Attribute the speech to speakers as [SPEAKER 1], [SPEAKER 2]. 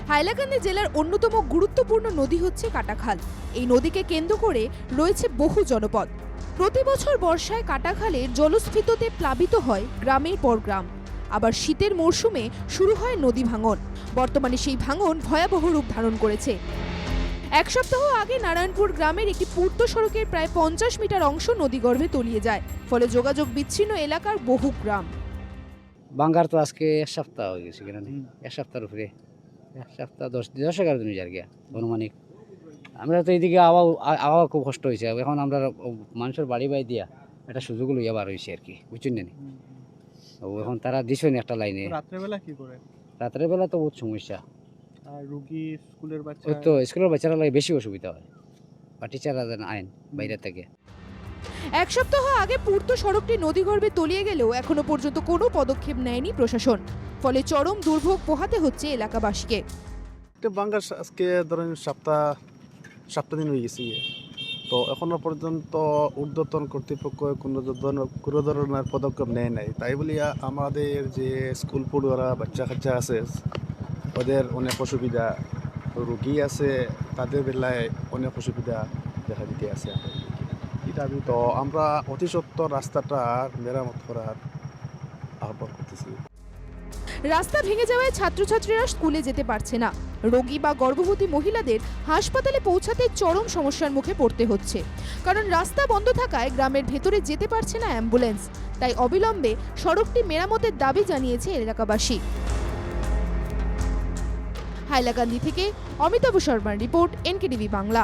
[SPEAKER 1] হাইলাকান্দি জেলার অন্যতম গুরুত্বপূর্ণ নদী হচ্ছে কাটাখাল। এই নদীকে কেন্দ্র করে রয়েছে বহু জনপদ। প্রতি বছর বর্ষায় কাটাখালে জলস্ফীততে প্লাবিত হয় গ্রামের পর গ্রাম। আবার শীতের মরশুমে শুরু হয় নদী ভাঙন। বর্তমানে সেই ভাঙন ভয়াবহ রূপ ধারণ করেছে। এক সপ্তাহ আগে নারায়ণপুর গ্রামের একটি পূর্ত সড়কের প্রায় 50 মিটার অংশ নদীগর্ভে তলিয়ে যায়। ফলে যোগাযোগ বিচ্ছিন্ন এলাকার বহু গ্রাম।
[SPEAKER 2] বাঙ্গার তো আজকে এক সপ্তাহ হয়ে গেছে কিনা, এক সপ্তাহের উপরে, এক সপ্তাহ 10-11 দিন যার গিয়া অনুমানিক। আমরা তো এইদিকে আওয়া খুব কষ্ট হয়েছে। এখন আমরা মানুষের বাড়ি দিয়া একটা সুযোগ লইয়া বার হয়েছে আর কি, বুঝছেন না? এখন তারা দিছেন একটা লাইনে।
[SPEAKER 3] রাত্রেবেলা কি করে?
[SPEAKER 2] রাতের বেলা তো বহুত সমস্যা।
[SPEAKER 3] আর রুগী স্কুলের বাচ্চা,
[SPEAKER 2] ওই তো স্কুলের বাচ্চারা লাগে বেশি অসুবিধা হয়, বা টিচাররা যেন আইন বাইরে থেকে।
[SPEAKER 1] এক সপ্তাহ আগে পূর্ত সড়কটি নদীগর্ভে তলিয়ে গেলেও এখনো পর্যন্ত কোনো পদক্ষেপ নেয়নি প্রশাসন। ফলে চরম দুর্ভোগ পোহাতে হচ্ছে এলাকাবাসীকে।
[SPEAKER 3] বাঙ্গার আজকে ধরেন সপ্তাহ দিন হয়ে গেছে, তো এখনো পর্যন্ত ঊর্ধ্বতন কর্তৃপক্ষ কোনো ধরনের পদক্ষেপ নেয় নাই। তাই বলিয়া আমাদের যে স্কুল পড়ুয়ারা বাচ্চা কাচ্চা আছে ওদের অনেক অসুবিধা, রুগী আছে তাদের বেলায় অনেক অসুবিধা দেখা দিতে আছে। তো আমরা অতি সত্বর রাস্তাটা মেরামত করার আহ্বান করতেছি।
[SPEAKER 1] রাস্তা ভেঙে যাওয়ায় ছাত্রছাত্রীরা স্কুলে যেতে পারছে না। রোগী বা গর্ভবতী মহিলাদের হাসপাতালে পৌঁছাতে চরম সমস্যার মুখে পড়তে হচ্ছে। কারণ রাস্তা বন্ধ থাকায় গ্রামের ভেতরে যেতে পারছে না অ্যাম্বুলেন্স। তাই অবিলম্বে সড়কটি মেরামতের দাবি জানিয়েছে এলাকাবাসী। হাইলাকান্দি থেকে অমিতাভ শর্মার রিপোর্ট, এনকেটিভি বাংলা।